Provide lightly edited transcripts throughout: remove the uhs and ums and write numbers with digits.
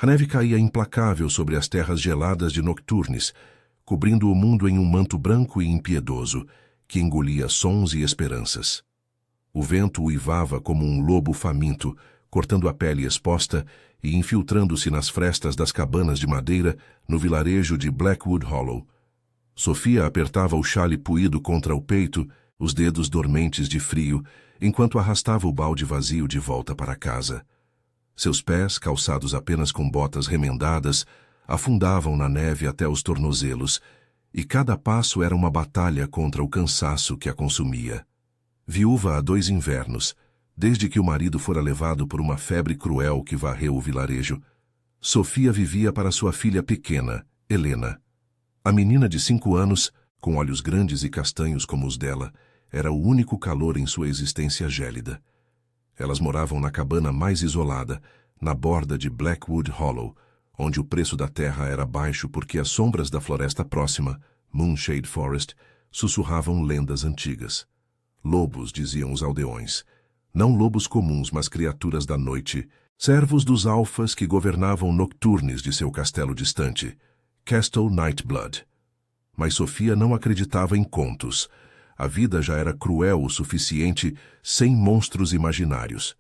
A neve caía implacável sobre as terras geladas de Nocturnes, cobrindo o mundo em um manto branco e impiedoso, que engolia sons e esperanças. O vento uivava como um lobo faminto, cortando a pele exposta e infiltrando-se nas frestas das cabanas de madeira no vilarejo de Blackwood Hollow. Sofia apertava o xale puído contra o peito, os dedos dormentes de frio, enquanto arrastava o balde vazio de volta para casa. Seus pés, calçados apenas com botas remendadas, afundavam na neve até os tornozelos, e cada passo era uma batalha contra o cansaço que a consumia. Viúva há 2 invernos, desde que o marido fora levado por uma febre cruel que varreu o vilarejo, Sofia vivia para sua filha pequena, Helena. A menina de 5 anos, com olhos grandes e castanhos como os dela, era o único calor em sua existência gélida. Elas moravam na cabana mais isolada, na borda de Blackwood Hollow, onde o preço da terra era baixo porque as sombras da floresta próxima, Moonshade Forest, sussurravam lendas antigas. Lobos, diziam os aldeões. Não lobos comuns, mas criaturas da noite, servos dos alfas que governavam Nocturnes de seu castelo distante, Castle Nightblood. Mas Sofia não acreditava em contos. A vida já era cruel o suficiente sem monstros imaginários.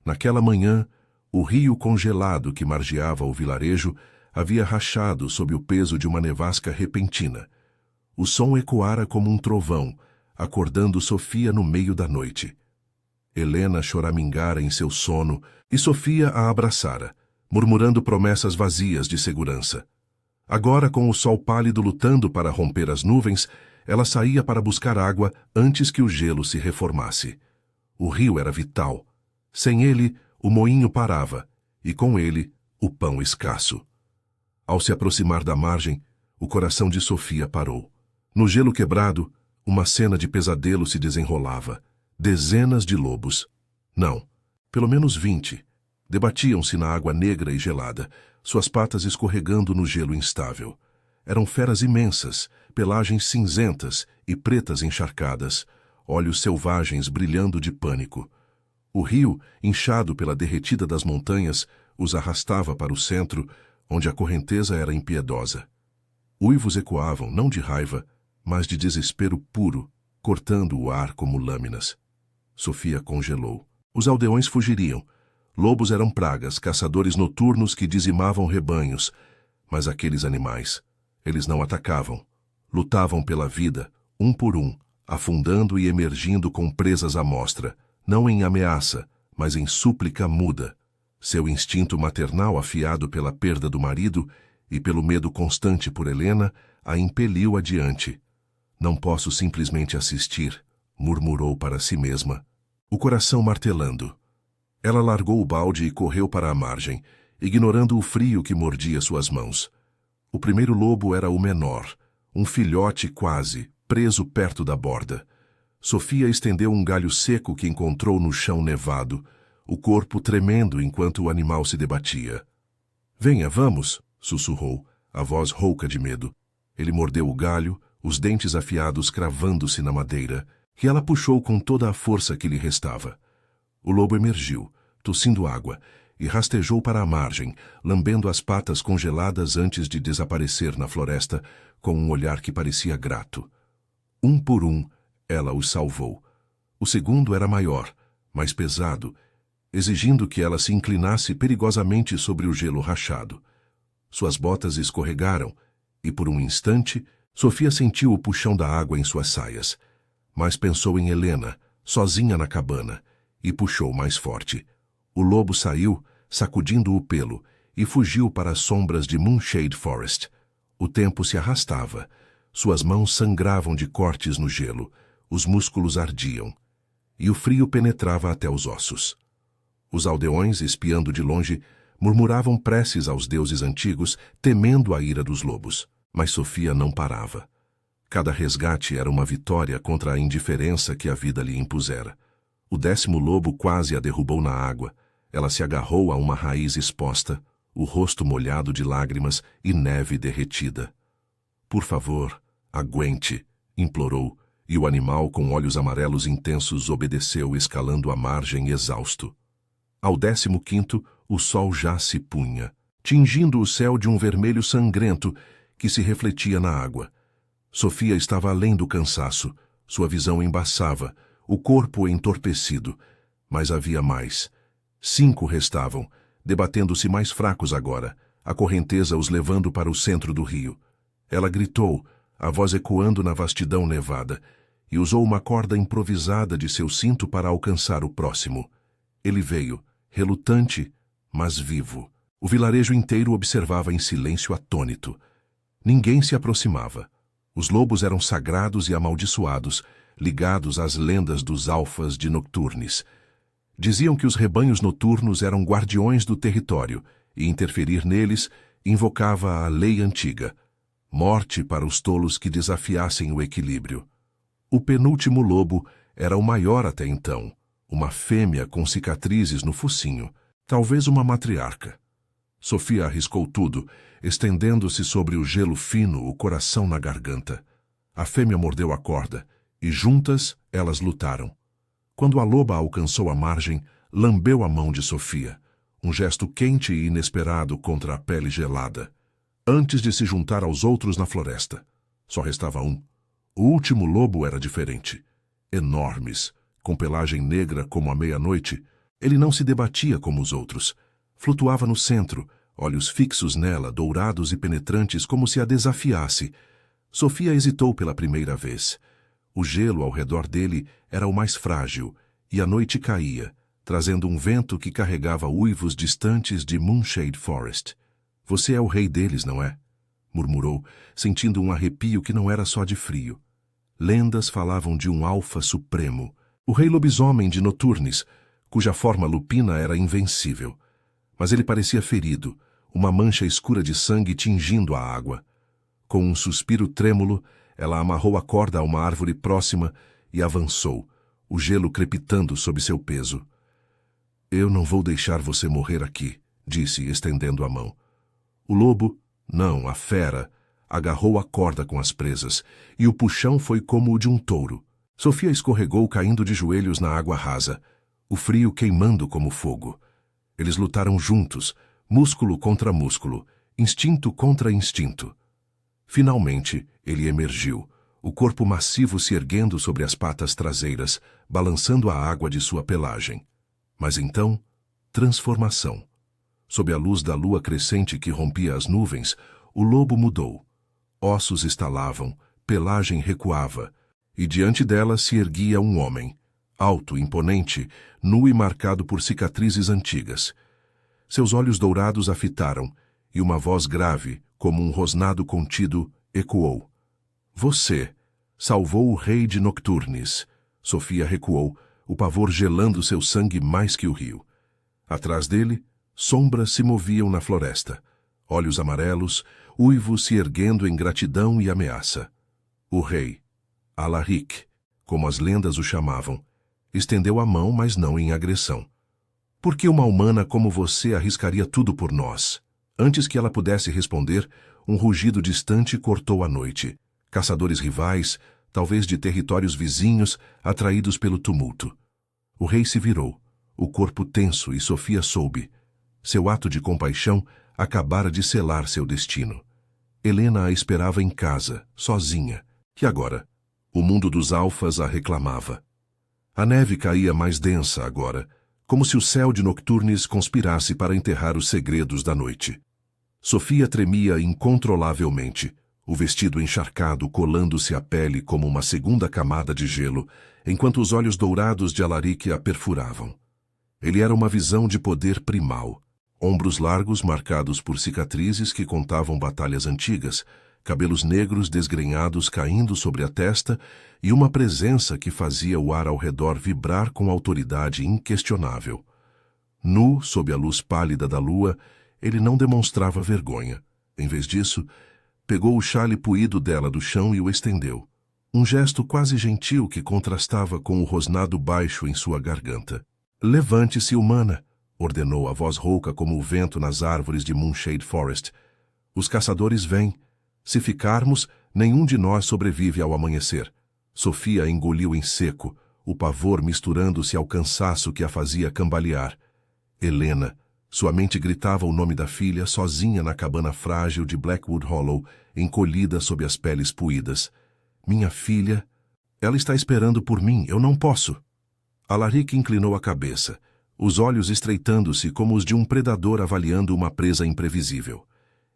Naquela manhã, o rio congelado que margeava o vilarejo havia rachado sob o peso de uma nevasca repentina. O som ecoara como um trovão, acordando Sofia no meio da noite. Helena choramingara em seu sono e Sofia a abraçara, murmurando promessas vazias de segurança. Agora, com o sol pálido lutando para romper as nuvens, ela saía para buscar água antes que o gelo se reformasse. O rio era vital. Sem ele, o moinho parava, e com ele, o pão escasso. Ao se aproximar da margem, o coração de Sofia parou. No gelo quebrado, uma cena de pesadelo se desenrolava. Dezenas de lobos. Não, pelo menos 20. Debatiam-se na água negra e gelada, suas patas escorregando no gelo instável. Eram feras imensas, pelagens cinzentas e pretas encharcadas, olhos selvagens brilhando de pânico. O rio, inchado pela derretida das montanhas, os arrastava para o centro, onde a correnteza era impiedosa. Uivos ecoavam, não de raiva, mas de desespero puro, cortando o ar como lâminas. Sofia congelou. Os aldeões fugiriam. Lobos eram pragas, caçadores noturnos que dizimavam rebanhos. Mas aqueles animais, eles não atacavam. Lutavam pela vida, um por um, afundando e emergindo com presas à mostra, não em ameaça, mas em súplica muda. Seu instinto maternal, afiado pela perda do marido e pelo medo constante por Helena, a impeliu adiante. Não posso simplesmente assistir, murmurou para si mesma, o coração martelando. Ela largou o balde e correu para a margem, ignorando o frio que mordia suas mãos. O primeiro lobo era o menor, um filhote quase, preso perto da borda. Sofia estendeu um galho seco que encontrou no chão nevado, o corpo tremendo enquanto o animal se debatia. "Venha, vamos", sussurrou, a voz rouca de medo. Ele mordeu o galho, os dentes afiados cravando-se na madeira, que ela puxou com toda a força que lhe restava. O lobo emergiu, tossindo água, e rastejou para a margem, lambendo as patas congeladas antes de desaparecer na floresta, com um olhar que parecia grato. Um por um, ela os salvou. O segundo era maior, mais pesado, exigindo que ela se inclinasse perigosamente sobre o gelo rachado. Suas botas escorregaram, e por um instante, Sofia sentiu o puxão da água em suas saias. Mas pensou em Helena, sozinha na cabana, e puxou mais forte. O lobo saiu, sacudindo o pelo, e fugiu para as sombras de Moonshade Forest. O tempo se arrastava. Suas mãos sangravam de cortes no gelo, os músculos ardiam, e o frio penetrava até os ossos. Os aldeões, espiando de longe, murmuravam preces aos deuses antigos, temendo a ira dos lobos. Mas Sofia não parava. Cada resgate era uma vitória contra a indiferença que a vida lhe impusera. O 10º lobo quase a derrubou na água. Ela se agarrou a uma raiz exposta, o rosto molhado de lágrimas e neve derretida. "Por favor, aguente", implorou, e o animal com olhos amarelos intensos obedeceu, escalando a margem exausto. Ao 15º, o sol já se punha. tingindo o céu de um vermelho sangrento que se refletia na água. Sofia estava além do cansaço, sua visão embaçava, o corpo entorpecido. Mas havia mais. 5 restavam, debatendo-se mais fracos agora, a correnteza os levando para o centro do rio. Ela gritou, a voz ecoando na vastidão nevada, e usou uma corda improvisada de seu cinto para alcançar o próximo. Ele veio, relutante, mas vivo. O vilarejo inteiro observava em silêncio atônito. Ninguém se aproximava. Os lobos eram sagrados e amaldiçoados, ligados às lendas dos alfas de Nocturnes. Diziam que os rebanhos noturnos eram guardiões do território, e interferir neles invocava a lei antiga, morte para os tolos que desafiassem o equilíbrio. O penúltimo lobo era o maior até então, uma fêmea com cicatrizes no focinho, talvez uma matriarca. Sofia arriscou tudo, estendendo-se sobre o gelo fino, o coração na garganta. A fêmea mordeu a corda, e juntas elas lutaram. Quando a loba alcançou a margem, lambeu a mão de Sofia, um gesto quente e inesperado contra a pele gelada. Antes de se juntar aos outros na floresta, só restava um. O último lobo era diferente. Enormes, com pelagem negra como a meia-noite, ele não se debatia como os outros. Flutuava no centro, olhos fixos nela, dourados e penetrantes, como se a desafiasse. Sofia hesitou pela primeira vez. O gelo ao redor dele era o mais frágil, e a noite caía, trazendo um vento que carregava uivos distantes de Moonshade Forest. Você é o rei deles, não é? Murmurou, sentindo um arrepio que não era só de frio. Lendas falavam de um alfa supremo, o rei lobisomem de Noturnes, cuja forma lupina era invencível. Mas ele parecia ferido, uma mancha escura de sangue tingindo a água. Com um suspiro trêmulo, ela amarrou a corda a uma árvore próxima e avançou, o gelo crepitando sob seu peso. Eu não vou deixar você morrer aqui, disse, estendendo a mão. O lobo, não, a fera, agarrou a corda com as presas, e o puxão foi como o de um touro. Sofia escorregou caindo de joelhos na água rasa, o frio queimando como fogo. Eles lutaram juntos, músculo contra músculo, instinto contra instinto. Finalmente, ele emergiu, o corpo massivo se erguendo sobre as patas traseiras, balançando a água de sua pelagem. Mas então, transformação. Sob a luz da lua crescente que rompia as nuvens, o lobo mudou. Ossos estalavam, pelagem recuava, e diante dela se erguia um homem, alto, imponente, nu e marcado por cicatrizes antigas. Seus olhos dourados a fitaram, e uma voz grave, como um rosnado contido, ecoou. Você salvou o rei de Nocturnes. Sofia recuou, o pavor gelando seu sangue mais que o rio. Atrás dele, sombras se moviam na floresta. Olhos amarelos, uivos se erguendo em gratidão e ameaça. O rei, Alaric, como as lendas o chamavam, estendeu a mão, mas não em agressão. Por que uma humana como você arriscaria tudo por nós? Antes que ela pudesse responder, um rugido distante cortou a noite. Caçadores rivais, talvez de territórios vizinhos, atraídos pelo tumulto. O rei se virou, o corpo tenso, e Sofia soube. Seu ato de compaixão acabara de selar seu destino. Helena a esperava em casa, sozinha, e agora? O mundo dos alfas a reclamava. A neve caía mais densa agora, como se o céu de Nocturnes conspirasse para enterrar os segredos da noite. Sofia tremia incontrolavelmente, o vestido encharcado colando-se à pele como uma segunda camada de gelo, enquanto os olhos dourados de Alaric a perfuravam. Ele era uma visão de poder primal. Ombros largos marcados por cicatrizes que contavam batalhas antigas, cabelos negros desgrenhados caindo sobre a testa e uma presença que fazia o ar ao redor vibrar com autoridade inquestionável. Nu, sob a luz pálida da lua, ele não demonstrava vergonha. Em vez disso, pegou o xale puído dela do chão e o estendeu. Um gesto quase gentil que contrastava com o rosnado baixo em sua garganta. Levante-se, humana, ordenou a voz rouca como o vento nas árvores de Moonshade Forest. Os caçadores vêm. Se ficarmos, nenhum de nós sobrevive ao amanhecer. Sofia engoliu em seco, o pavor misturando-se ao cansaço que a fazia cambalear. Helena, Sua mente gritava o nome da filha, sozinha na cabana frágil de Blackwood Hollow, encolhida sob as peles puídas. Minha filha... Ela está esperando por mim, eu não posso. Alaric inclinou a cabeça, os olhos estreitando-se como os de um predador avaliando uma presa imprevisível.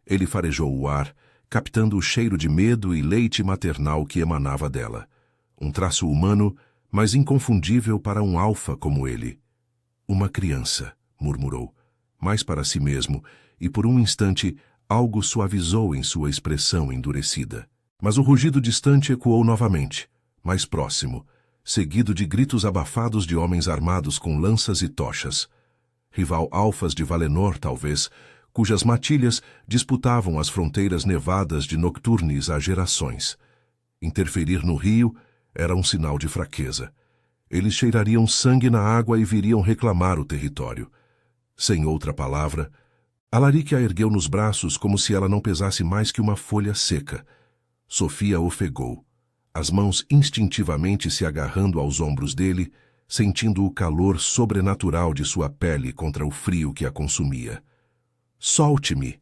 Ele farejou o ar, captando o cheiro de medo e leite maternal que emanava dela. Um traço humano, mas inconfundível para um alfa como ele. Uma criança, murmurou, mais para si mesmo, e por um instante algo suavizou em sua expressão endurecida. Mas o rugido distante ecoou novamente, mais próximo, seguido de gritos abafados de homens armados com lanças e tochas. Rival alfas de Valenor, talvez, cujas matilhas disputavam as fronteiras nevadas de Nocturnes há gerações. Interferir no rio era um sinal de fraqueza. Eles cheirariam sangue na água e viriam reclamar o território. Sem outra palavra, Alaric a ergueu nos braços como se ela não pesasse mais que uma folha seca. Sofia ofegou, as mãos instintivamente se agarrando aos ombros dele, sentindo o calor sobrenatural de sua pele contra o frio que a consumia. "Solte-me!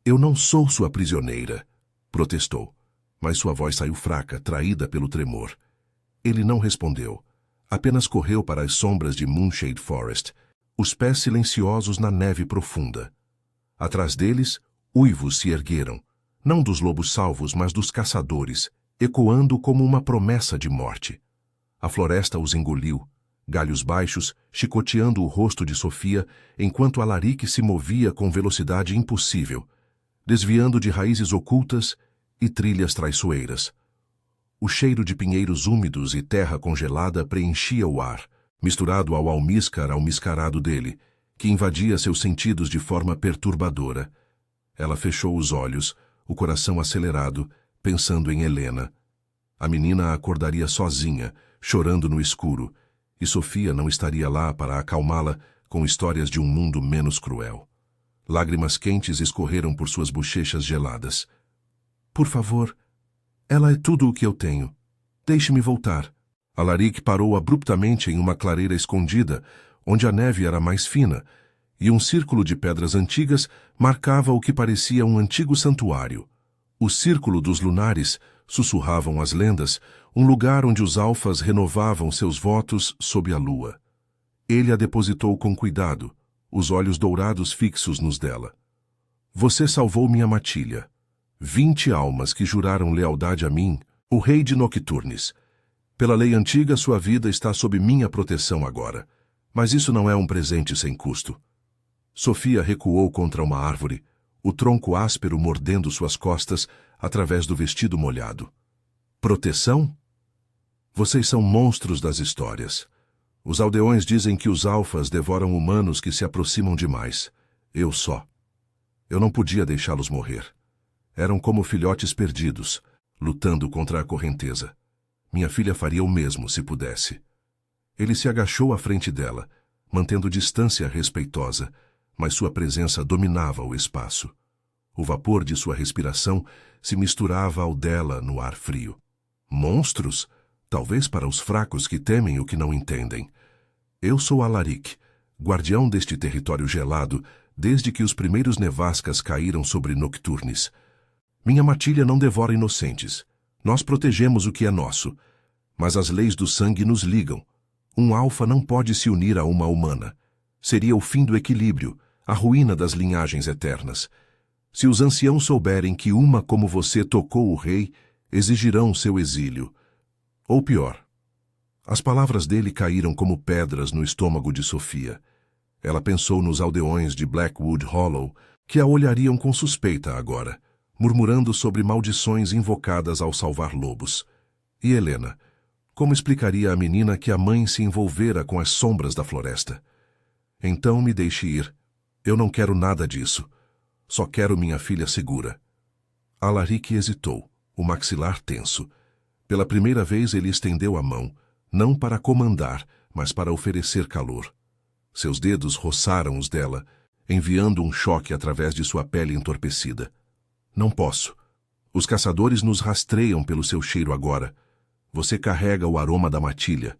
Eu não sou sua prisioneira!" protestou, mas sua voz saiu fraca, traída pelo tremor. Ele não respondeu, apenas correu para as sombras de Moonshade Forest, os pés silenciosos na neve profunda. Atrás deles, uivos se ergueram, não dos lobos salvos, mas dos caçadores, ecoando como uma promessa de morte. A floresta os engoliu, galhos baixos, chicoteando o rosto de Sofia, enquanto Alaric se movia com velocidade impossível, desviando de raízes ocultas e trilhas traiçoeiras. O cheiro de pinheiros úmidos e terra congelada preenchia o ar, misturado ao almíscar almiscarado dele, que invadia seus sentidos de forma perturbadora. Ela fechou os olhos, o coração acelerado, pensando em Helena. A menina a acordaria sozinha, chorando no escuro, e Sofia não estaria lá para acalmá-la com histórias de um mundo menos cruel. Lágrimas quentes escorreram por suas bochechas geladas. "Por favor, ela é tudo o que eu tenho. Deixe-me voltar." Alaric parou abruptamente em uma clareira escondida, onde a neve era mais fina, e um círculo de pedras antigas marcava o que parecia um antigo santuário. O Círculo dos Lunares, sussurravam as lendas, um lugar onde os alfas renovavam seus votos sob a lua. Ele a depositou com cuidado, os olhos dourados fixos nos dela. "Você salvou minha matilha. 20 almas que juraram lealdade a mim, o rei de Nocturnes. Pela lei antiga, sua vida está sob minha proteção agora, mas isso não é um presente sem custo." Sofia recuou contra uma árvore, o tronco áspero mordendo suas costas através do vestido molhado. "Proteção? Vocês são monstros das histórias. Os aldeões dizem que os alfas devoram humanos que se aproximam demais. Eu só. Eu não podia deixá-los morrer. Eram como filhotes perdidos, lutando contra a correnteza. Minha filha faria o mesmo se pudesse." Ele se agachou à frente dela, mantendo distância respeitosa, mas sua presença dominava o espaço. O vapor de sua respiração se misturava ao dela no ar frio. "Monstros? Talvez para os fracos que temem o que não entendem. Eu sou Alaric, guardião deste território gelado, desde que os primeiros nevascas caíram sobre Nocturnes. Minha matilha não devora inocentes. Nós protegemos o que é nosso. Mas as leis do sangue nos ligam. Um alfa não pode se unir a uma humana. Seria o fim do equilíbrio, a ruína das linhagens eternas. Se os anciãos souberem que uma como você tocou o rei, exigirão seu exílio. Ou pior." As palavras dele caíram como pedras no estômago de Sofia. Ela pensou nos aldeões de Blackwood Hollow, que a olhariam com suspeita agora, murmurando sobre maldições invocadas ao salvar lobos. E Helena? Como explicaria à menina que a mãe se envolvera com as sombras da floresta? "Então me deixe ir. Eu não quero nada disso. Só quero minha filha segura." Alaric hesitou, o maxilar tenso. Pela primeira vez ele estendeu a mão, não para comandar, mas para oferecer calor. Seus dedos roçaram os dela, enviando um choque através de sua pele entorpecida. "Não posso. Os caçadores nos rastreiam pelo seu cheiro agora. Você carrega o aroma da matilha.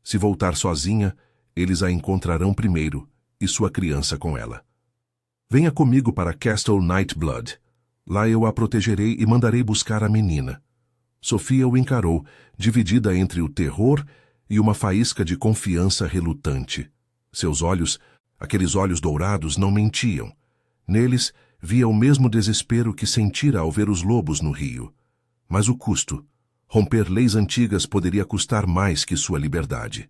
Se voltar sozinha, eles a encontrarão primeiro, e sua criança com ela." Venha comigo para Castle Nightblood. Lá eu a protegerei e mandarei buscar a menina. Sofia o encarou, dividida entre o terror e uma faísca de confiança relutante. Seus olhos, aqueles olhos dourados, não mentiam. Neles via o mesmo desespero que sentira ao ver os lobos no rio. Mas o custo, romper leis antigas, poderia custar mais que sua liberdade.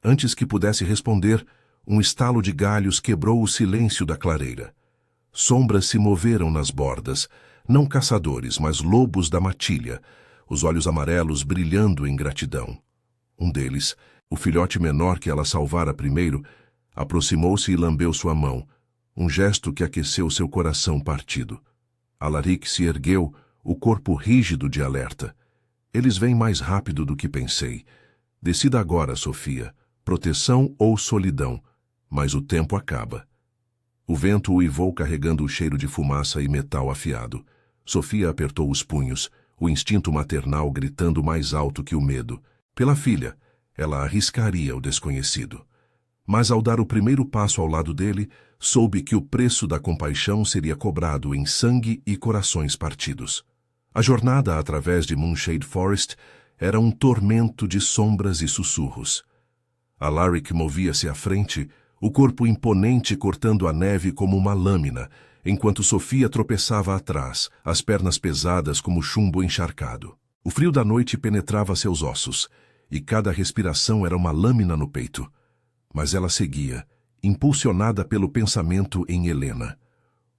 Antes que pudesse responder, um estalo de galhos quebrou o silêncio da clareira. Sombras se moveram nas bordas, não caçadores, mas lobos da matilha, os olhos amarelos brilhando em gratidão. Um deles, o filhote menor que ela salvara primeiro, aproximou-se e lambeu sua mão, um gesto que aqueceu seu coração partido. Alaric se ergueu, o corpo rígido de alerta. Eles vêm mais rápido do que pensei. Decida agora, Sofia, proteção ou solidão, mas o tempo acaba. O vento uivou carregando o cheiro de fumaça e metal afiado. Sofia apertou os punhos, o instinto maternal gritando mais alto que o medo. Pela filha, ela arriscaria o desconhecido. Mas ao dar o primeiro passo ao lado dele, soube que o preço da compaixão seria cobrado em sangue e corações partidos. A jornada através de Moonshade Forest era um tormento de sombras e sussurros. Alaric movia-se à frente, o corpo imponente cortando a neve como uma lâmina, enquanto Sofia tropeçava atrás, as pernas pesadas como chumbo encharcado. O frio da noite penetrava seus ossos, e cada respiração era uma lâmina no peito. Mas ela seguia, impulsionada pelo pensamento em Helena.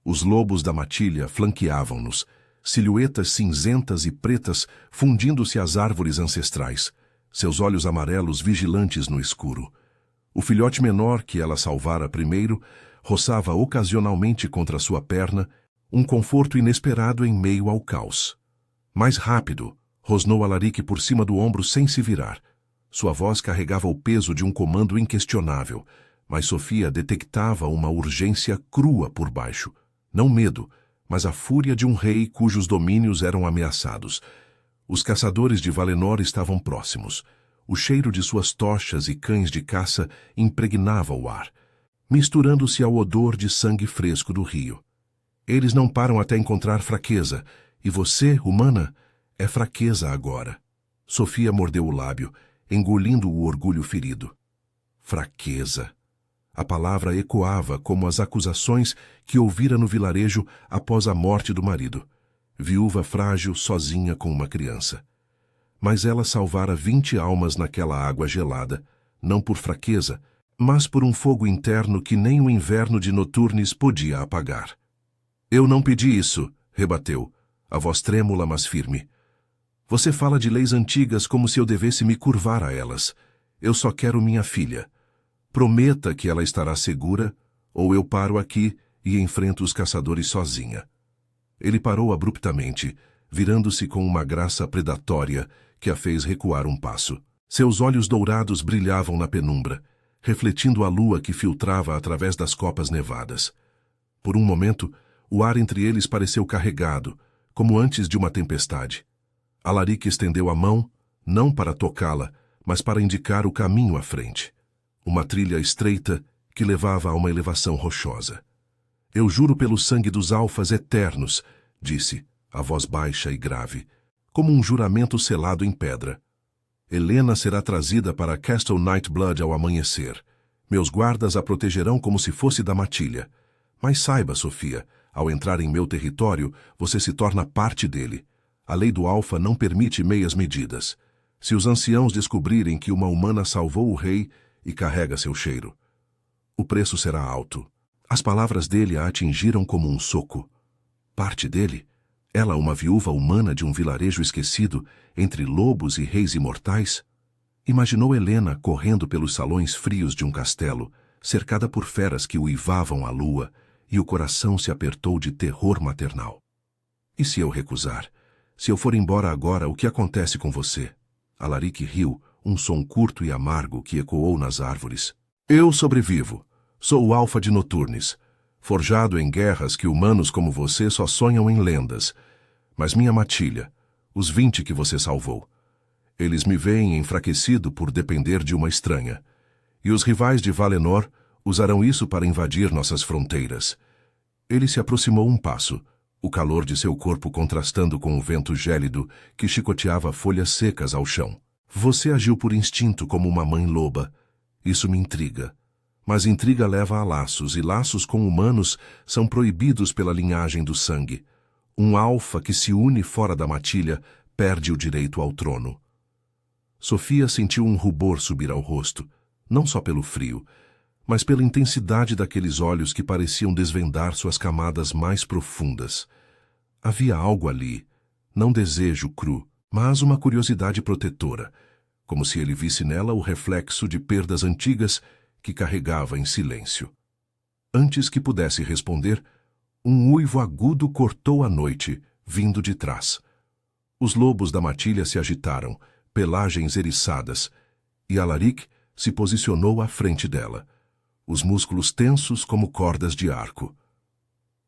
Os lobos da matilha flanqueavam-nos, silhuetas cinzentas e pretas fundindo-se às árvores ancestrais, seus olhos amarelos vigilantes no escuro. O filhote menor que ela salvara primeiro roçava ocasionalmente contra sua perna, um conforto inesperado em meio ao caos. Mais rápido, rosnou Alaric por cima do ombro sem se virar. Sua voz carregava o peso de um comando inquestionável, mas Sofia detectava uma urgência crua por baixo. Não medo, mas a fúria de um rei cujos domínios eram ameaçados. Os caçadores de Valenor estavam próximos. O cheiro de suas tochas e cães de caça impregnava o ar, misturando-se ao odor de sangue fresco do rio. Eles não param até encontrar fraqueza, e você, humana, é fraqueza agora. Sofia mordeu o lábio, engolindo o orgulho ferido. Fraqueza. A palavra ecoava como as acusações que ouvira no vilarejo após a morte do marido. Viúva frágil, sozinha com uma criança. Mas ela salvara 20 almas naquela água gelada, não por fraqueza, mas por um fogo interno que nem o inverno de Noturnes podia apagar. Eu não pedi isso, rebateu, a voz trêmula mas firme. Você fala de leis antigas como se eu devesse me curvar a elas. Eu só quero minha filha. Prometa que ela estará segura, ou eu paro aqui e enfrento os caçadores sozinha. Ele parou abruptamente, virando-se com uma graça predatória que a fez recuar um passo. Seus olhos dourados brilhavam na penumbra, refletindo a lua que filtrava através das copas nevadas. Por um momento, o ar entre eles pareceu carregado, como antes de uma tempestade. Alaric estendeu a mão, não para tocá-la, mas para indicar o caminho à frente. Uma trilha estreita que levava a uma elevação rochosa. Eu juro pelo sangue dos alfas eternos, disse, a voz baixa e grave, como um juramento selado em pedra. Helena será trazida para Castle Nightblood ao amanhecer. Meus guardas a protegerão como se fosse da matilha. Mas saiba, Sofia, ao entrar em meu território, você se torna parte dele. A lei do alfa não permite meias medidas. Se os anciãos descobrirem que uma humana salvou o rei e carrega seu cheiro, o preço será alto. As palavras dele a atingiram como um soco. Parte dele? Ela, uma viúva humana de um vilarejo esquecido, entre lobos e reis imortais? Imaginou Helena correndo pelos salões frios de um castelo, cercada por feras que uivavam à lua, e o coração se apertou de terror maternal. E se eu recusar? Se eu for embora agora, o que acontece com você? Alaric riu, um som curto e amargo que ecoou nas árvores. Eu sobrevivo. Sou o Alfa de Noturnes, forjado em guerras que humanos como você só sonham em lendas. Mas minha matilha, os 20 que você salvou, eles me veem enfraquecido por depender de uma estranha. E os rivais de Valenor usarão isso para invadir nossas fronteiras. Ele se aproximou um passo, o calor de seu corpo contrastando com o vento gélido que chicoteava folhas secas ao chão. Você agiu por instinto como uma mãe loba. Isso me intriga. Mas intriga leva a laços, e laços com humanos são proibidos pela linhagem do sangue. Um alfa que se une fora da matilha perde o direito ao trono. Sofia sentiu um rubor subir ao rosto, não só pelo frio, mas pela intensidade daqueles olhos que pareciam desvendar suas camadas mais profundas. Havia algo ali, não desejo cru, mas uma curiosidade protetora, como se ele visse nela o reflexo de perdas antigas que carregava em silêncio. Antes que pudesse responder, um uivo agudo cortou a noite, vindo de trás. Os lobos da matilha se agitaram, pelagens eriçadas, e Alaric se posicionou à frente dela, os músculos tensos como cordas de arco.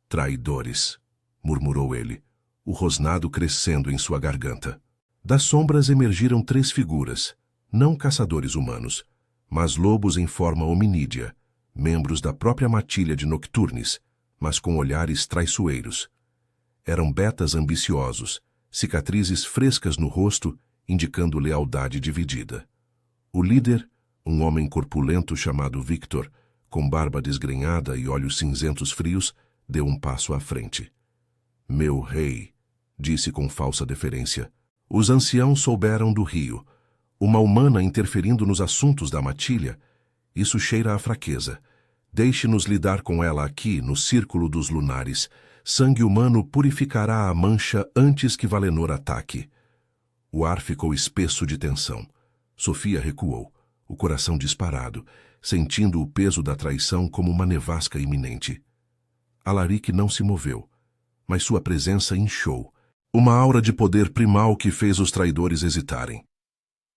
Traidores, murmurou ele, o rosnado crescendo em sua garganta. Das sombras emergiram 3 figuras, não caçadores humanos, mas lobos em forma hominídea, membros da própria matilha de Nocturnes, mas com olhares traiçoeiros. Eram betas ambiciosos, cicatrizes frescas no rosto, indicando lealdade dividida. O líder, um homem corpulento chamado Victor, com barba desgrenhada e olhos cinzentos frios, deu um passo à frente. Meu rei, disse com falsa deferência, os anciãos souberam do rio. Uma humana interferindo nos assuntos da matilha, isso cheira a fraqueza. Deixe-nos lidar com ela aqui, no círculo dos lunares. Sangue humano purificará a mancha antes que Valenor ataque. O ar ficou espesso de tensão. Sofia recuou, o coração disparado, sentindo o peso da traição como uma nevasca iminente. Alaric não se moveu, mas sua presença inchou, uma aura de poder primal que fez os traidores hesitarem.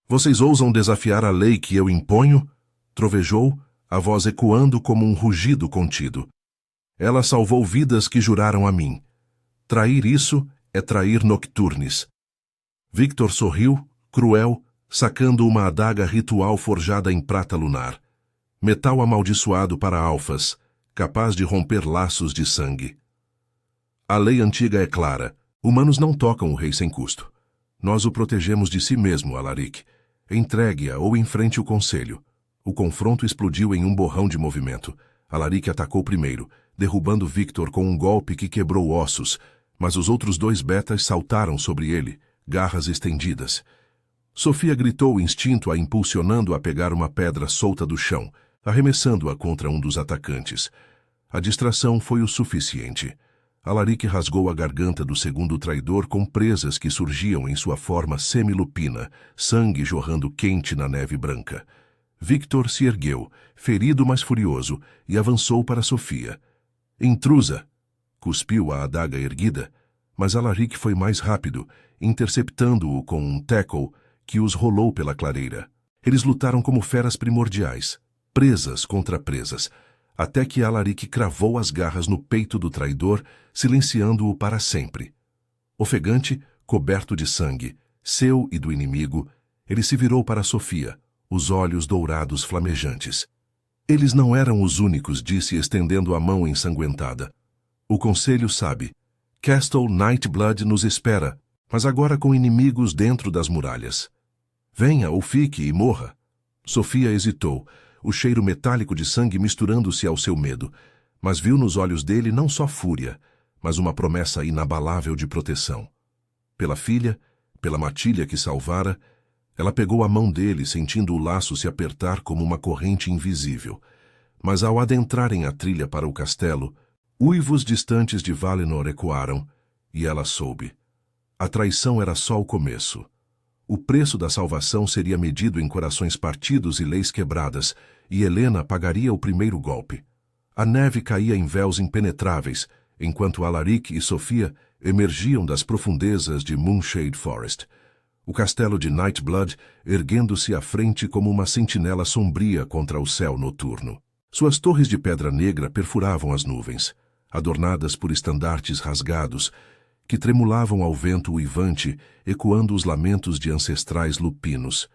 Vocês ousam desafiar a lei que eu imponho? Trovejou, a voz ecoando como um rugido contido. Ela salvou vidas que juraram a mim. Trair isso é trair Nocturnes. Victor sorriu, cruel, sacando uma adaga ritual forjada em prata lunar. Metal amaldiçoado para alfas, capaz de romper laços de sangue. A lei antiga é clara. Humanos não tocam o rei sem custo. Nós o protegemos de si mesmo, Alaric. Entregue-a ou enfrente o conselho. O confronto explodiu em um borrão de movimento. Alaric atacou primeiro, derrubando Victor com um golpe que quebrou ossos, mas os outros 2 betas saltaram sobre ele, garras estendidas. Sofia gritou o instinto a impulsionando a pegar uma pedra solta do chão, arremessando-a contra um dos atacantes. A distração foi o suficiente. Alaric rasgou a garganta do segundo traidor com presas que surgiam em sua forma semilupina, sangue jorrando quente na neve branca. Victor se ergueu, ferido mas furioso, e avançou para Sofia. Intrusa! Cuspiu a adaga erguida, mas Alaric foi mais rápido, interceptando-o com um tackle que os rolou pela clareira. Eles lutaram como feras primordiais, presas contra presas, até que Alaric cravou as garras no peito do traidor, silenciando-o para sempre. Ofegante, coberto de sangue, seu e do inimigo, ele se virou para Sofia, os olhos dourados flamejantes. Eles não eram os únicos, disse estendendo a mão ensanguentada. O conselho sabe. Castle Nightblood nos espera, mas agora com inimigos dentro das muralhas. Venha ou fique e morra. Sofia hesitou, o cheiro metálico de sangue misturando-se ao seu medo, mas viu nos olhos dele não só fúria, mas uma promessa inabalável de proteção. Pela filha, pela matilha que salvara, ela pegou a mão dele, sentindo o laço se apertar como uma corrente invisível. Mas ao adentrarem a trilha para o castelo, uivos distantes de Valinor ecoaram, e ela soube. A traição era só o começo. O preço da salvação seria medido em corações partidos e leis quebradas, e Helena pagaria o primeiro golpe. A neve caía em véus impenetráveis, enquanto Alaric e Sofia emergiam das profundezas de Moonshade Forest. O castelo de Nightblood erguendo-se à frente como uma sentinela sombria contra o céu noturno. Suas torres de pedra negra perfuravam as nuvens, adornadas por estandartes rasgados, que tremulavam ao vento uivante, ecoando os lamentos de ancestrais lupinos.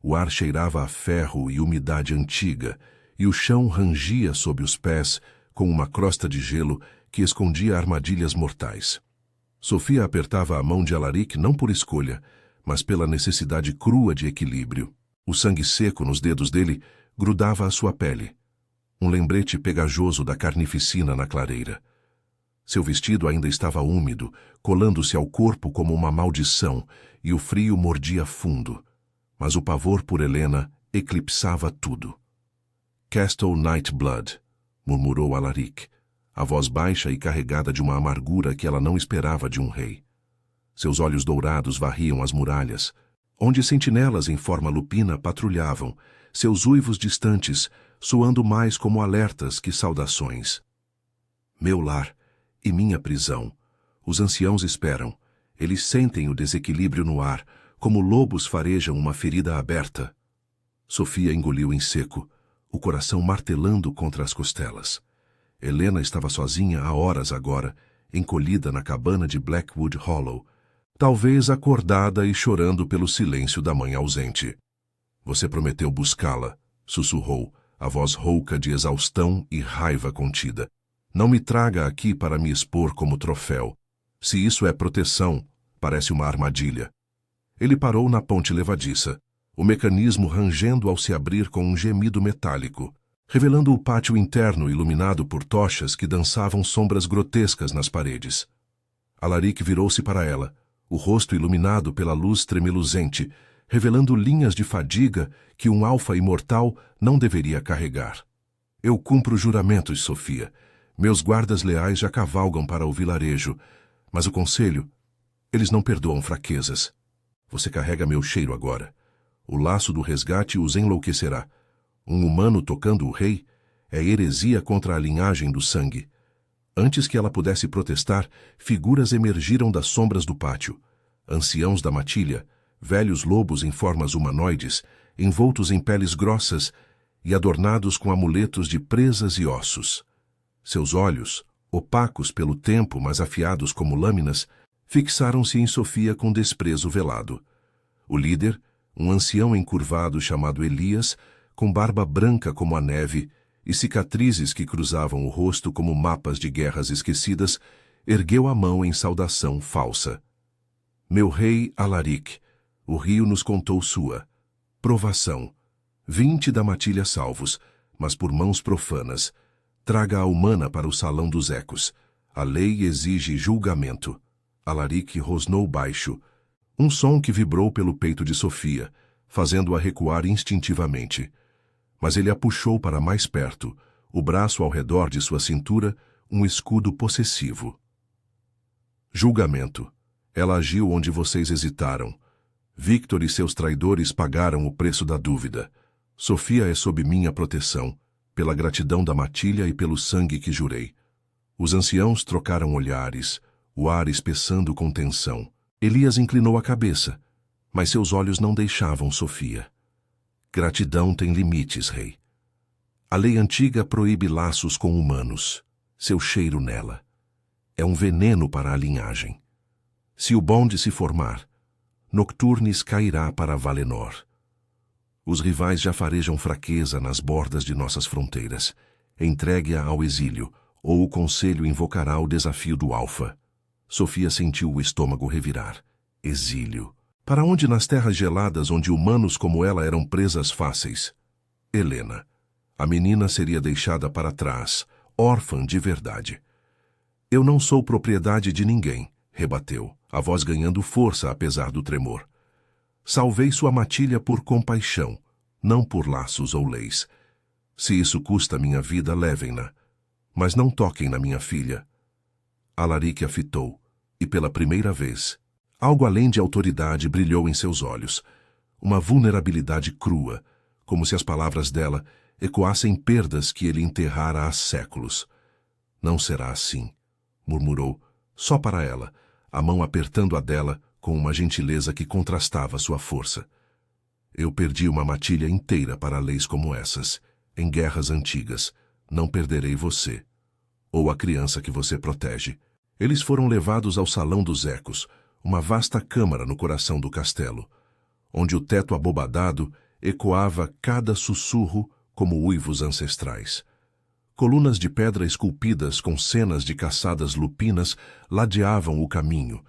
O ar cheirava a ferro e umidade antiga, e o chão rangia sob os pés com uma crosta de gelo que escondia armadilhas mortais. Sofia apertava a mão de Alaric não por escolha, mas pela necessidade crua de equilíbrio. O sangue seco nos dedos dele grudava à sua pele. Um lembrete pegajoso da carnificina na clareira. Seu vestido ainda estava úmido, colando-se ao corpo como uma maldição, e o frio mordia fundo. Mas o pavor por Helena eclipsava tudo. "Castle Nightblood", murmurou Alaric, a voz baixa e carregada de uma amargura que ela não esperava de um rei. Seus olhos dourados varriam as muralhas, onde sentinelas em forma lupina patrulhavam, seus uivos distantes, soando mais como alertas que saudações. "Meu lar e minha prisão. Os anciãos esperam. Eles sentem o desequilíbrio no ar, como lobos farejam uma ferida aberta." Sofia engoliu em seco, o coração martelando contra as costelas. Helena estava sozinha há horas agora, encolhida na cabana de Blackwood Hollow, talvez acordada e chorando pelo silêncio da mãe ausente. "Você prometeu buscá-la", sussurrou, a voz rouca de exaustão e raiva contida. "Não me traga aqui para me expor como troféu. Se isso é proteção, parece uma armadilha." Ele parou na ponte levadiça, o mecanismo rangendo ao se abrir com um gemido metálico, revelando o pátio interno iluminado por tochas que dançavam sombras grotescas nas paredes. Alaric virou-se para ela, o rosto iluminado pela luz tremeluzente, revelando linhas de fadiga que um alfa imortal não deveria carregar. "Eu cumpro juramentos, Sofia. Meus guardas leais já cavalgam para o vilarejo, mas o conselho, eles não perdoam fraquezas. Você carrega meu cheiro agora. O laço do resgate os enlouquecerá. Um humano tocando o rei é heresia contra a linhagem do sangue." Antes que ela pudesse protestar, figuras emergiram das sombras do pátio. Anciãos da matilha, velhos lobos em formas humanoides, envoltos em peles grossas e adornados com amuletos de presas e ossos. Seus olhos, opacos pelo tempo, mas afiados como lâminas, fixaram-se em Sofia com desprezo velado. O líder, um ancião encurvado chamado Elias, com barba branca como a neve e cicatrizes que cruzavam o rosto como mapas de guerras esquecidas, ergueu a mão em saudação falsa. "Meu rei Alaric, o rio nos contou sua provação. 20 da matilha salvos, mas por mãos profanas. Traga a humana para o salão dos ecos. A lei exige julgamento." Alaric rosnou baixo, um som que vibrou pelo peito de Sofia, fazendo-a recuar instintivamente. Mas ele a puxou para mais perto, o braço ao redor de sua cintura, um escudo possessivo. "Julgamento. Ela agiu onde vocês hesitaram. Victor e seus traidores pagaram o preço da dúvida. Sofia é sob minha proteção, pela gratidão da matilha e pelo sangue que jurei." Os anciãos trocaram olhares, o ar espessando com tensão. Elias inclinou a cabeça, mas seus olhos não deixavam Sofia. "Gratidão tem limites, rei. A lei antiga proíbe laços com humanos. Seu cheiro nela é um veneno para a linhagem. Se o bonde se formar, Nocturnes cairá para Valenor. Os rivais já farejam fraqueza nas bordas de nossas fronteiras. Entregue-a ao exílio, ou o conselho invocará o desafio do Alfa." Sofia sentiu o estômago revirar. Exílio. Para onde nas terras geladas onde humanos como ela eram presas fáceis? Helena. A menina seria deixada para trás, órfã de verdade. "Eu não sou propriedade de ninguém", rebateu, a voz ganhando força apesar do tremor. "Salvei sua matilha por compaixão, não por laços ou leis. Se isso custa minha vida, levem-na. Mas não toquem na minha filha." Alaric a fitou, e pela primeira vez, algo além de autoridade brilhou em seus olhos. Uma vulnerabilidade crua, como se as palavras dela ecoassem perdas que ele enterrara há séculos. "Não será assim", murmurou, só para ela, a mão apertando a dela com uma gentileza que contrastava sua força. "Eu perdi uma matilha inteira para leis como essas, em guerras antigas. Não perderei você, ou a criança que você protege." Eles foram levados ao Salão dos Ecos, uma vasta câmara no coração do castelo, onde o teto abobadado ecoava cada sussurro como uivos ancestrais. Colunas de pedra esculpidas com cenas de caçadas lupinas ladeavam o caminho,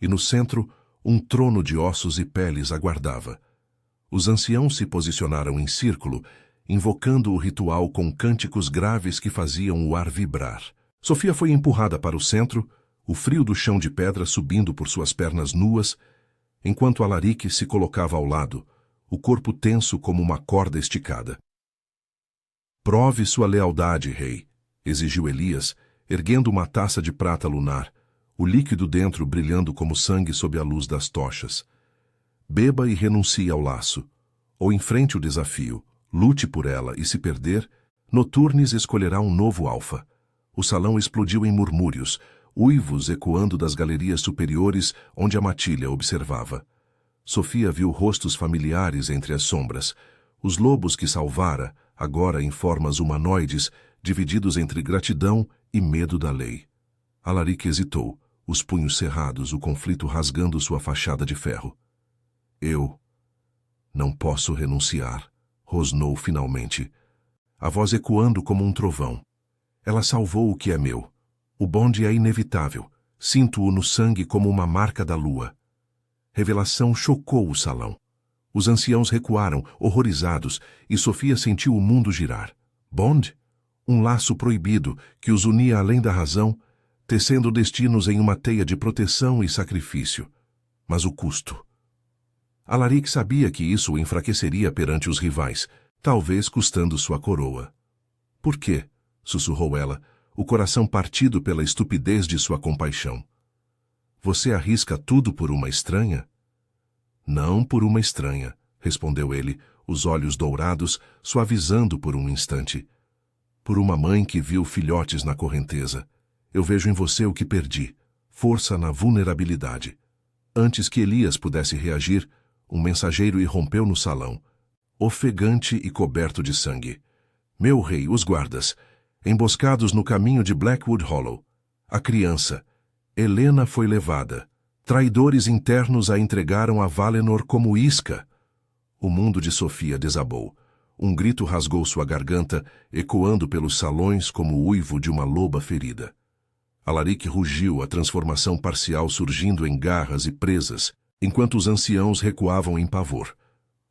e no centro um trono de ossos e peles aguardava. Os anciãos se posicionaram em círculo, invocando o ritual com cânticos graves que faziam o ar vibrar. Sofia foi empurrada para o centro, o frio do chão de pedra subindo por suas pernas nuas, enquanto Alaric se colocava ao lado, o corpo tenso como uma corda esticada. Prove sua lealdade, rei, exigiu Elias, erguendo uma taça de prata lunar, o líquido dentro brilhando como sangue sob a luz das tochas. Beba e renuncie ao laço, ou enfrente o desafio, lute por ela e se perder, Noturnes escolherá um novo alfa. O salão explodiu em murmúrios, uivos ecoando das galerias superiores onde a matilha observava. Sofia viu rostos familiares entre as sombras, os lobos que salvara, agora em formas humanoides, divididos entre gratidão e medo da lei. Alaric hesitou, os punhos cerrados, o conflito rasgando sua fachada de ferro. Eu não posso renunciar, rosnou finalmente, a voz ecoando como um trovão. Ela salvou o que é meu. O bonde é inevitável. Sinto-o no sangue como uma marca da lua. Revelação chocou o salão. Os anciãos recuaram, horrorizados, e Sofia sentiu o mundo girar. Bond? Um laço proibido que os unia além da razão, tecendo destinos em uma teia de proteção e sacrifício. Mas o custo. Alaric sabia que isso o enfraqueceria perante os rivais, talvez custando sua coroa. Por quê? Sussurrou ela, o coração partido pela estupidez de sua compaixão. Você arrisca tudo por uma estranha? Não por uma estranha, respondeu ele, os olhos dourados, suavizando por um instante. Por uma mãe que viu filhotes na correnteza. Eu vejo em você o que perdi, força na vulnerabilidade. Antes que Elias pudesse reagir, um mensageiro irrompeu no salão, ofegante e coberto de sangue. Meu rei, os guardas, emboscados no caminho de Blackwood Hollow. A criança, Helena, foi levada. Traidores internos a entregaram a Valenor como isca. O mundo de Sofia desabou. Um grito rasgou sua garganta, ecoando pelos salões como o uivo de uma loba ferida. Alaric rugiu, a transformação parcial surgindo em garras e presas, enquanto os anciãos recuavam em pavor.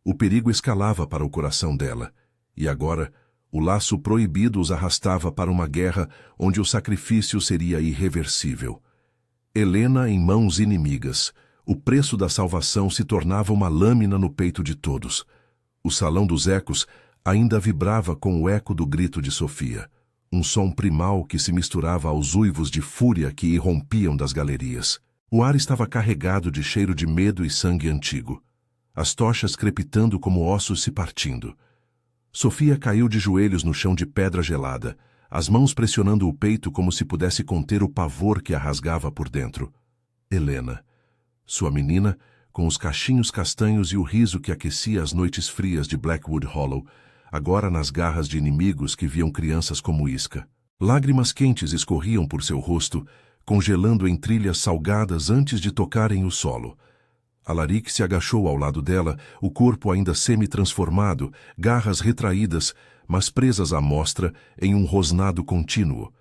O perigo escalava para o coração dela, e agora o laço proibido os arrastava para uma guerra onde o sacrifício seria irreversível. Helena em mãos inimigas. O preço da salvação se tornava uma lâmina no peito de todos. O salão dos ecos ainda vibrava com o eco do grito de Sofia, um som primal que se misturava aos uivos de fúria que irrompiam das galerias. O ar estava carregado de cheiro de medo e sangue antigo, as tochas crepitando como ossos se partindo. Sofia caiu de joelhos no chão de pedra gelada, as mãos pressionando o peito como se pudesse conter o pavor que a rasgava por dentro. Helena, sua menina, com os cachinhos castanhos e o riso que aquecia as noites frias de Blackwood Hollow, agora nas garras de inimigos que viam crianças como isca. Lágrimas quentes escorriam por seu rosto, congelando em trilhas salgadas antes de tocarem o solo. Alaric se agachou ao lado dela, o corpo ainda semi-transformado, garras retraídas, mas presas à mostra em um rosnado contínuo.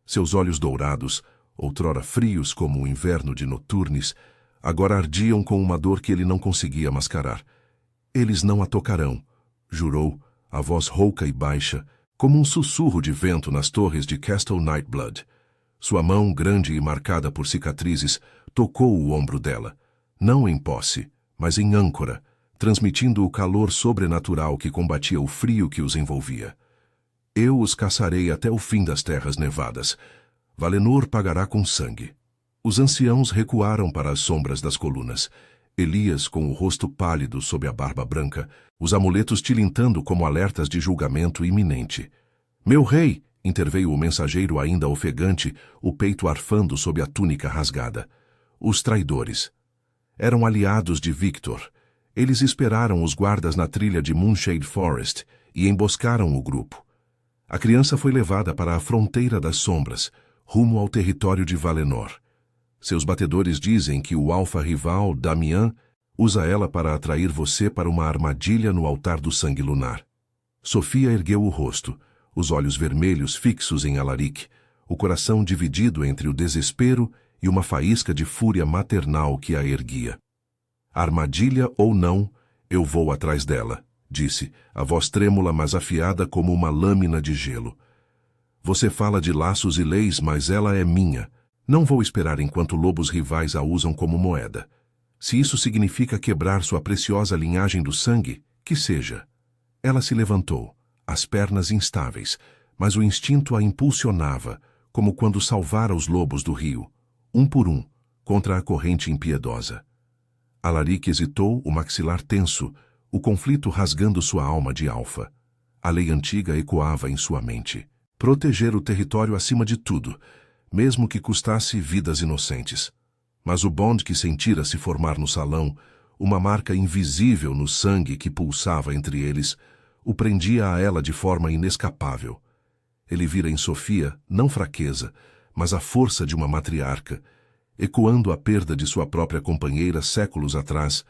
Seus olhos dourados, outrora frios como o inverno de Noturnes, agora ardiam com uma dor que ele não conseguia mascarar. Eles não a tocarão, jurou, a voz rouca e baixa, como um sussurro de vento nas torres de Castle Nightblood. Sua mão, grande e marcada por cicatrizes, tocou o ombro dela, não em posse, mas em âncora, transmitindo o calor sobrenatural que combatia o frio que os envolvia. Eu os caçarei até o fim das terras nevadas. Valenor pagará com sangue. Os anciãos recuaram para as sombras das colunas. Elias, com o rosto pálido sob a barba branca, os amuletos tilintando como alertas de julgamento iminente. Meu rei! Interveio o mensageiro ainda ofegante, o peito arfando sob a túnica rasgada. Os traidores. Eram aliados de Victor. Eles esperaram os guardas na trilha de Moonshade Forest e emboscaram o grupo. A criança foi levada para a fronteira das sombras, rumo ao território de Valenor. Seus batedores dizem que o alfa-rival, Damian, usa ela para atrair você para uma armadilha no altar do sangue lunar. Sofia ergueu o rosto. os olhos vermelhos fixos em Alaric, o coração dividido entre o desespero e uma faísca de fúria maternal que a erguia. Armadilha ou não, eu vou atrás dela, disse, a voz trêmula mas afiada como uma lâmina de gelo. Você fala de laços e leis, mas ela é minha. Não vou esperar enquanto lobos rivais a usam como moeda. Se isso significa quebrar sua preciosa linhagem do sangue, que seja. Ela se levantou, as pernas instáveis, mas o instinto a impulsionava, como quando salvara os lobos do rio, um por um, contra a corrente impiedosa. Alaric hesitou, o maxilar tenso, o conflito rasgando sua alma de alfa. A lei antiga ecoava em sua mente. Proteger o território acima de tudo, mesmo que custasse vidas inocentes. Mas o bond que sentira se formar no salão, uma marca invisível no sangue que pulsava entre eles, o prendia a ela de forma inescapável. Ele vira em Sofia, não fraqueza, mas a força de uma matriarca, ecoando a perda de sua própria companheira séculos atrás,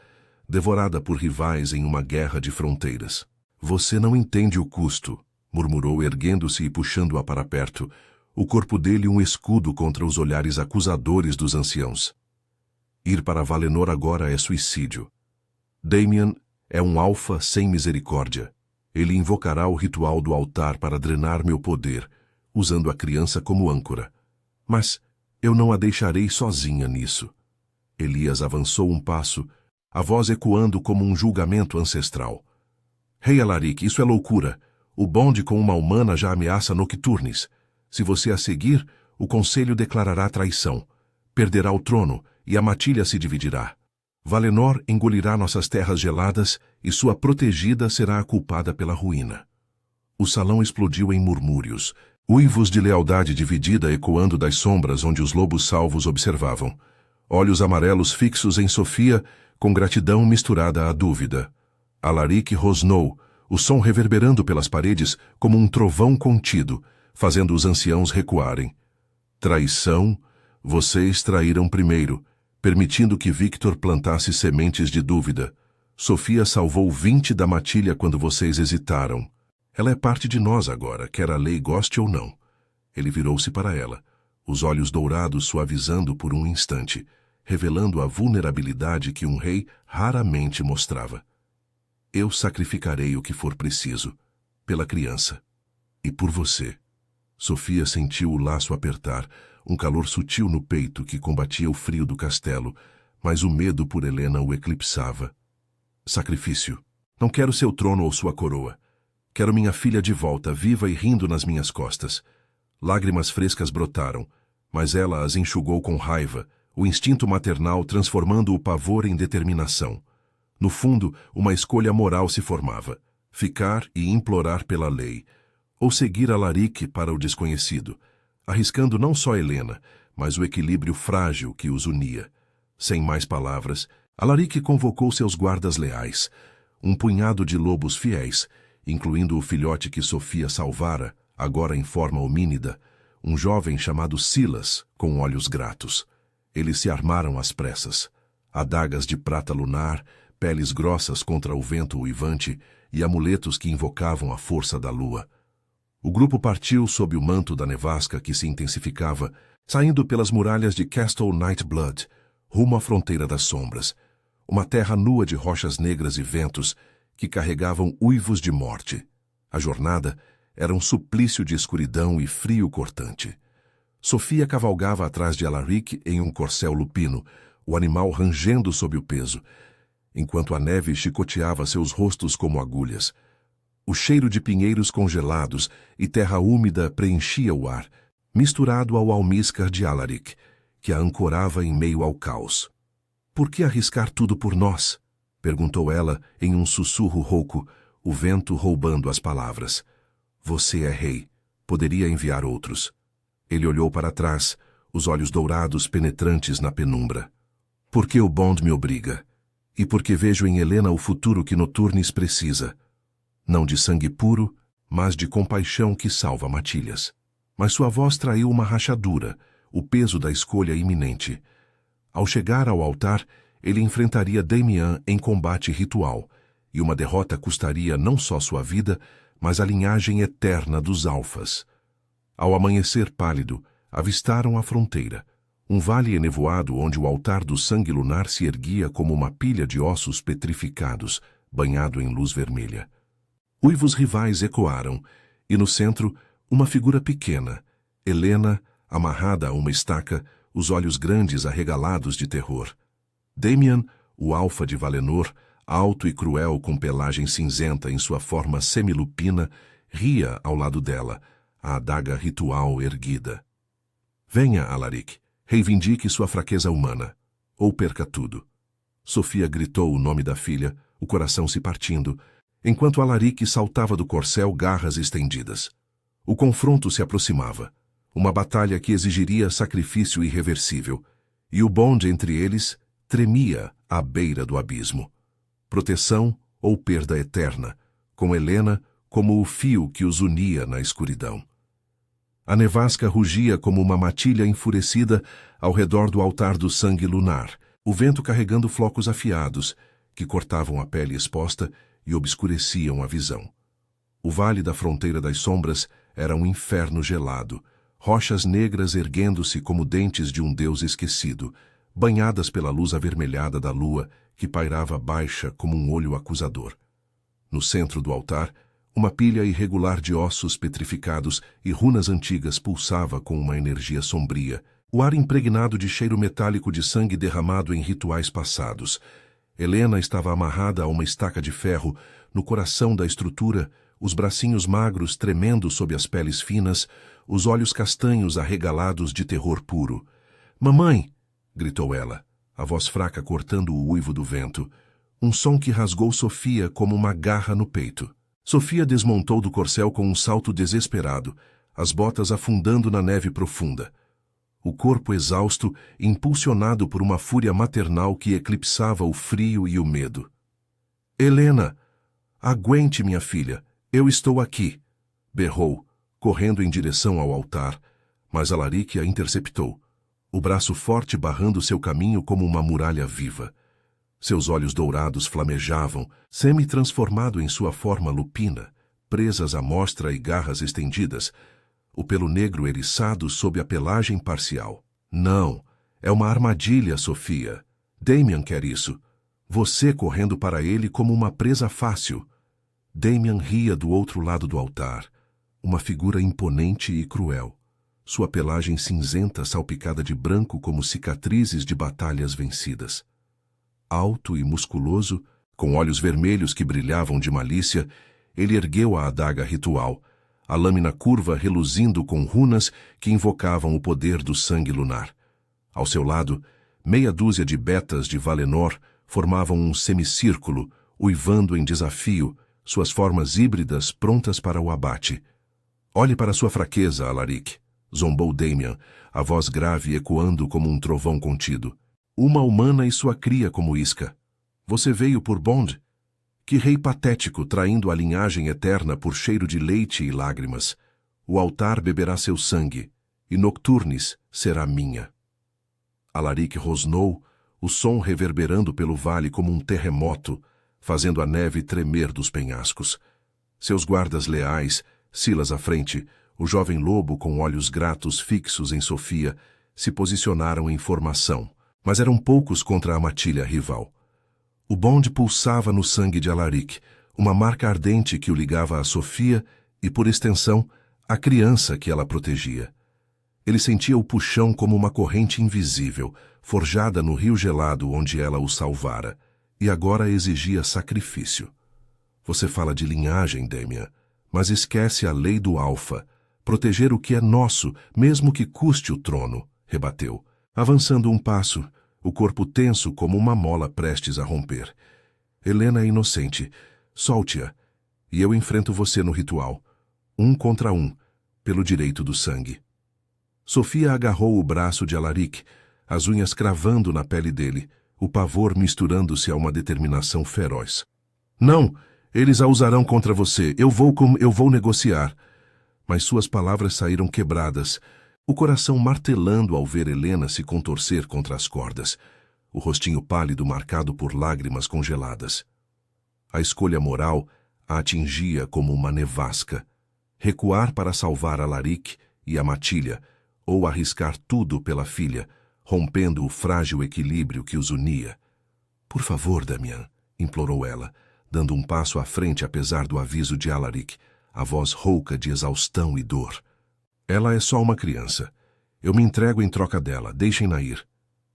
devorada por rivais em uma guerra de fronteiras. Você não entende o custo, murmurou erguendo-se e puxando-a para perto, o corpo dele um escudo contra os olhares acusadores dos anciãos. Ir para Valenor agora é suicídio. Damian é um alfa sem misericórdia. Ele invocará o ritual do altar para drenar meu poder, usando a criança como âncora. Mas eu não a deixarei sozinha nisso. Elias avançou um passo, a voz ecoando como um julgamento ancestral. Rei Alaric, isso é loucura. O bonde com uma humana já ameaça Nocturnes. Se você a seguir, o conselho declarará traição. Perderá o trono e a matilha se dividirá. Valenor engolirá nossas terras geladas e sua protegida será a culpada pela ruína. O salão explodiu em murmúrios, uivos de lealdade dividida ecoando das sombras onde os lobos salvos observavam. Olhos amarelos fixos em Sofia, com gratidão misturada à dúvida. Alaric rosnou, o som reverberando pelas paredes como um trovão contido, fazendo os anciãos recuarem. Traição, vocês traíram primeiro, permitindo que Victor plantasse sementes de dúvida. Sofia salvou 20 da matilha quando vocês hesitaram. Ela é parte de nós agora, quer a lei goste ou não. Ele virou-se para ela, os olhos dourados suavizando por um instante, revelando a vulnerabilidade que um rei raramente mostrava. Eu sacrificarei o que for preciso, pela criança. E por você. Sofia sentiu o laço apertar, um calor sutil no peito que combatia o frio do castelo, mas o medo por Helena o eclipsava. Sacrifício. Não quero seu trono ou sua coroa. Quero minha filha de volta, viva e rindo nas minhas costas. Lágrimas frescas brotaram, mas ela as enxugou com raiva, o instinto maternal transformando o pavor em determinação. No fundo, uma escolha moral se formava: ficar e implorar pela lei, ou seguir Alaric para o desconhecido, arriscando não só Helena, mas o equilíbrio frágil que os unia. Sem mais palavras, Alaric convocou seus guardas leais, um punhado de lobos fiéis, incluindo o filhote que Sofia salvara, agora em forma homínida, um jovem chamado Silas, com olhos gratos. Eles se armaram às pressas. Adagas de prata lunar, peles grossas contra o vento uivante e amuletos que invocavam a força da lua. O grupo partiu sob o manto da nevasca que se intensificava, saindo pelas muralhas de Castle Nightblood, rumo à fronteira das sombras, uma terra nua de rochas negras e ventos que carregavam uivos de morte. A jornada era um suplício de escuridão e frio cortante. Sofia cavalgava atrás de Alaric em um corcel lupino, o animal rangendo sob o peso, enquanto a neve chicoteava seus rostos como agulhas. O cheiro de pinheiros congelados e terra úmida preenchia o ar, misturado ao almíscar de Alaric, que a ancorava em meio ao caos. Por que arriscar tudo por nós? Perguntou ela em um sussurro rouco, o vento roubando as palavras. Você é rei. Poderia enviar outros. Ele olhou para trás, os olhos dourados penetrantes na penumbra. Porque o bond me obriga. E porque vejo em Helena o futuro que Nocturnes precisa. Não de sangue puro, mas de compaixão que salva matilhas. Mas sua voz traiu uma rachadura, o peso da escolha iminente. Ao chegar ao altar, ele enfrentaria Damian em combate ritual, e uma derrota custaria não só sua vida, mas a linhagem eterna dos Alfas. Ao amanhecer pálido, avistaram a fronteira, um vale enevoado onde o altar do sangue lunar se erguia como uma pilha de ossos petrificados, banhado em luz vermelha. Uivos rivais ecoaram, e no centro, uma figura pequena, Helena, amarrada a uma estaca, os olhos grandes arregalados de terror. Damian, o alfa de Valenor, alto e cruel com pelagem cinzenta em sua forma semilupina, ria ao lado dela, a adaga ritual erguida. Venha, Alaric, reivindique sua fraqueza humana, ou perca tudo. Sofia gritou o nome da filha, o coração se partindo, enquanto Alaric saltava do corcel garras estendidas. O confronto se aproximava, uma batalha que exigiria sacrifício irreversível, e o bonde entre eles tremia à beira do abismo. Proteção ou perda eterna, com Helena como o fio que os unia na escuridão. A nevasca rugia como uma matilha enfurecida ao redor do altar do sangue lunar, o vento carregando flocos afiados que cortavam a pele exposta e obscureciam a visão. O vale da fronteira das sombras era um inferno gelado, rochas negras erguendo-se como dentes de um deus esquecido, banhadas pela luz avermelhada da lua que pairava baixa como um olho acusador. No centro do altar, uma pilha irregular de ossos petrificados e runas antigas pulsava com uma energia sombria, o ar impregnado de cheiro metálico de sangue derramado em rituais passados. Helena estava amarrada a uma estaca de ferro, no coração da estrutura, os bracinhos magros tremendo sob as peles finas, os olhos castanhos arregalados de terror puro. "Mamãe!" gritou ela, a voz fraca cortando o uivo do vento, um som que rasgou Sofia como uma garra no peito. Sofia desmontou do corcel com um salto desesperado, as botas afundando na neve profunda. O corpo exausto, impulsionado por uma fúria maternal que eclipsava o frio e o medo. "Helena! Aguente, minha filha! Eu estou aqui!" berrou, correndo em direção ao altar, mas Alaric a interceptou, o braço forte barrando seu caminho como uma muralha viva. Seus olhos dourados flamejavam, semi-transformado em sua forma lupina, presas à mostra e garras estendidas, o pelo negro eriçado sob a pelagem parcial. "Não, é uma armadilha, Sofia. Damian quer isso. Você correndo para ele como uma presa fácil." Damian ria do outro lado do altar, uma figura imponente e cruel, sua pelagem cinzenta salpicada de branco como cicatrizes de batalhas vencidas. Alto e musculoso, com olhos vermelhos que brilhavam de malícia, ele ergueu a adaga ritual, a lâmina curva reluzindo com runas que invocavam o poder do sangue lunar. Ao seu lado, meia dúzia de betas de Valenor formavam um semicírculo, uivando em desafio, suas formas híbridas prontas para o abate. "Olhe para sua fraqueza, Alaric", zombou Damian, a voz grave ecoando como um trovão contido. "Uma humana e sua cria como isca. Você veio por Bond? Que rei patético traindo a linhagem eterna por cheiro de leite e lágrimas. O altar beberá seu sangue, e Nocturnis será minha." Alaric rosnou, o som reverberando pelo vale como um terremoto, fazendo a neve tremer dos penhascos. Seus guardas leais, Silas à frente, o jovem lobo com olhos gratos fixos em Sofia, se posicionaram em formação, mas eram poucos contra a matilha rival. O bonde pulsava no sangue de Alaric, uma marca ardente que o ligava a Sofia e, por extensão, à criança que ela protegia. Ele sentia o puxão como uma corrente invisível, forjada no rio gelado onde ela o salvara, e agora exigia sacrifício. "Você fala de linhagem, Damian, mas esquece a lei do alfa, proteger o que é nosso, mesmo que custe o trono", rebateu, avançando um passo, o corpo tenso como uma mola prestes a romper. "Helena é inocente. Solte-a, e eu enfrento você no ritual. 1 contra 1, pelo direito do sangue." Sofia agarrou o braço de Alaric, as unhas cravando na pele dele, o pavor misturando-se a uma determinação feroz. "Não, eles a usarão contra você. Eu vou negociar." Mas suas palavras saíram quebradas, o coração martelando ao ver Helena se contorcer contra as cordas, o rostinho pálido marcado por lágrimas congeladas. A escolha moral, a atingia como uma nevasca. Recuar para salvar Alaric e a matilha, ou arriscar tudo pela filha, rompendo o frágil equilíbrio que os unia. Por favor, Damian, implorou ela, dando um passo à frente apesar do aviso de Alaric, a voz rouca de exaustão e dor. Ela é só uma criança. Eu me entrego em troca dela, deixem-na ir.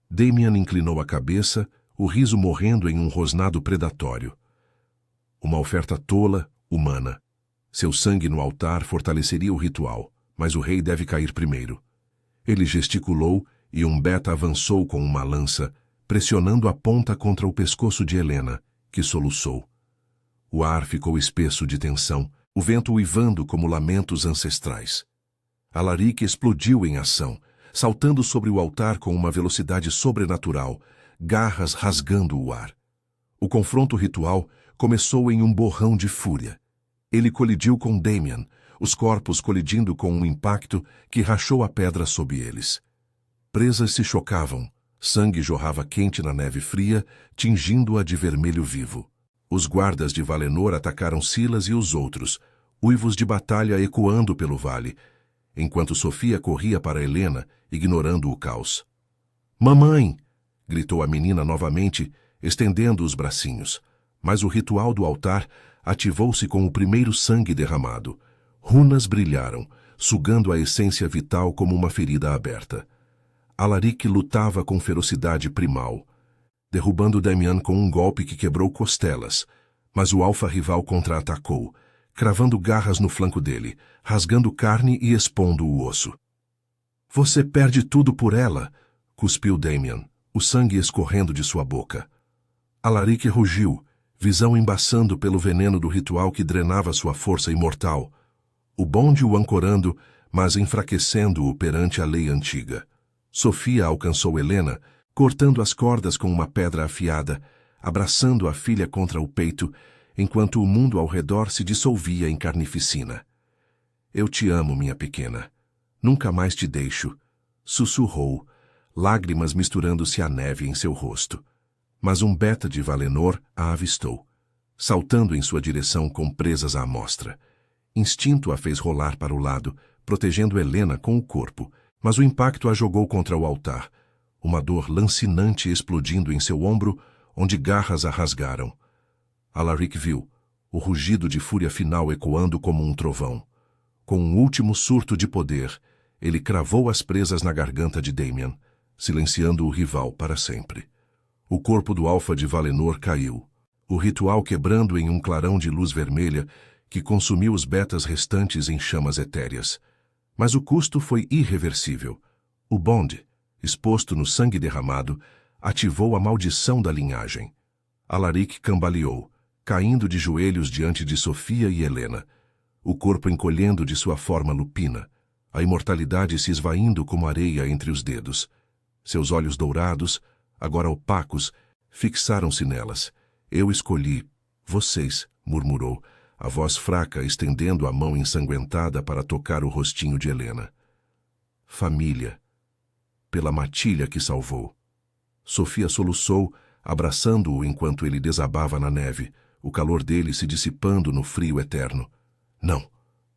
Damian inclinou a cabeça, o riso morrendo em um rosnado predatório. Uma oferta tola, humana. Seu sangue no altar fortaleceria o ritual, mas o rei deve cair primeiro. Ele gesticulou e Umbeta avançou com uma lança, pressionando a ponta contra o pescoço de Helena, que soluçou. O ar ficou espesso de tensão, o vento uivando como lamentos ancestrais. Alaric explodiu em ação, saltando sobre o altar com uma velocidade sobrenatural, garras rasgando o ar. O confronto ritual começou em um borrão de fúria. Ele colidiu com Damian, os corpos colidindo com um impacto que rachou a pedra sob eles. Presas se chocavam, sangue jorrava quente na neve fria, tingindo-a de vermelho vivo. Os guardas de Valenor atacaram Silas e os outros, uivos de batalha ecoando pelo vale, enquanto Sofia corria para Helena, ignorando o caos. "Mamãe!" gritou a menina novamente, estendendo os bracinhos. Mas o ritual do altar ativou-se com o primeiro sangue derramado. Runas brilharam, sugando a essência vital como uma ferida aberta. Alaric lutava com ferocidade primal, derrubando Damian com um golpe que quebrou costelas, mas o alfa-rival contra-atacou, cravando garras no flanco dele, rasgando carne e expondo o osso. "Você perde tudo por ela!" cuspiu Damian, o sangue escorrendo de sua boca. Alaric rugiu, visão embaçando pelo veneno do ritual que drenava sua força imortal. O bonde o ancorando, mas enfraquecendo-o perante a lei antiga. Sofia alcançou Helena, cortando as cordas com uma pedra afiada, abraçando a filha contra o peito, enquanto o mundo ao redor se dissolvia em carnificina. "Eu te amo, minha pequena. Nunca mais te deixo", sussurrou, lágrimas misturando-se à neve em seu rosto. Mas Umbeta de Valenor a avistou, saltando em sua direção com presas à mostra. Instinto a fez rolar para o lado, protegendo Helena com o corpo, mas o impacto a jogou contra o altar, uma dor lancinante explodindo em seu ombro, onde garras a rasgaram. Alaric viu, o rugido de fúria final ecoando como um trovão. Com um último surto de poder, ele cravou as presas na garganta de Damian, silenciando o rival para sempre. O corpo do Alfa de Valenor caiu, o ritual quebrando em um clarão de luz vermelha que consumiu os betas restantes em chamas etéreas. Mas o custo foi irreversível. O bonde, exposto no sangue derramado, ativou a maldição da linhagem. Alaric cambaleou, caindo de joelhos diante de Sofia e Helena, o corpo encolhendo de sua forma lupina, a imortalidade se esvaindo como areia entre os dedos. Seus olhos dourados, agora opacos, fixaram-se nelas. "Eu escolhi. Vocês", murmurou, a voz fraca estendendo a mão ensanguentada para tocar o rostinho de Helena. "Família. Pela matilha que salvou." Sofia soluçou, abraçando-o enquanto ele desabava na neve, o calor dele se dissipando no frio eterno. "Não.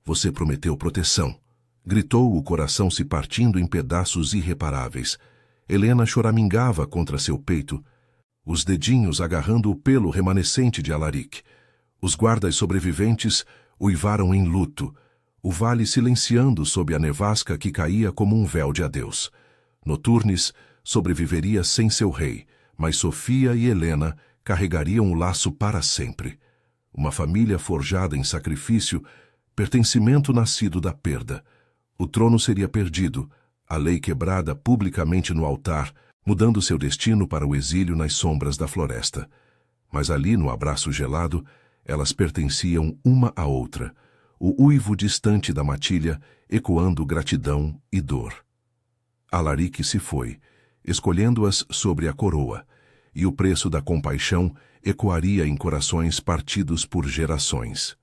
Você prometeu proteção." Gritou, o coração se partindo em pedaços irreparáveis. Helena choramingava contra seu peito, os dedinhos agarrando o pelo remanescente de Alaric. Os guardas sobreviventes uivaram em luto, o vale silenciando sob a nevasca que caía como um véu de adeus. Noturnes sobreviveria sem seu rei, mas Sofia e Helena carregariam o laço para sempre. Uma família forjada em sacrifício, pertencimento nascido da perda. O trono seria perdido, a lei quebrada publicamente no altar, mudando seu destino para o exílio nas sombras da floresta. Mas ali, no abraço gelado, elas pertenciam uma à outra, o uivo distante da matilha ecoando gratidão e dor. Alaric se foi, escolhendo-as sobre a coroa, e o preço da compaixão ecoaria em corações partidos por gerações.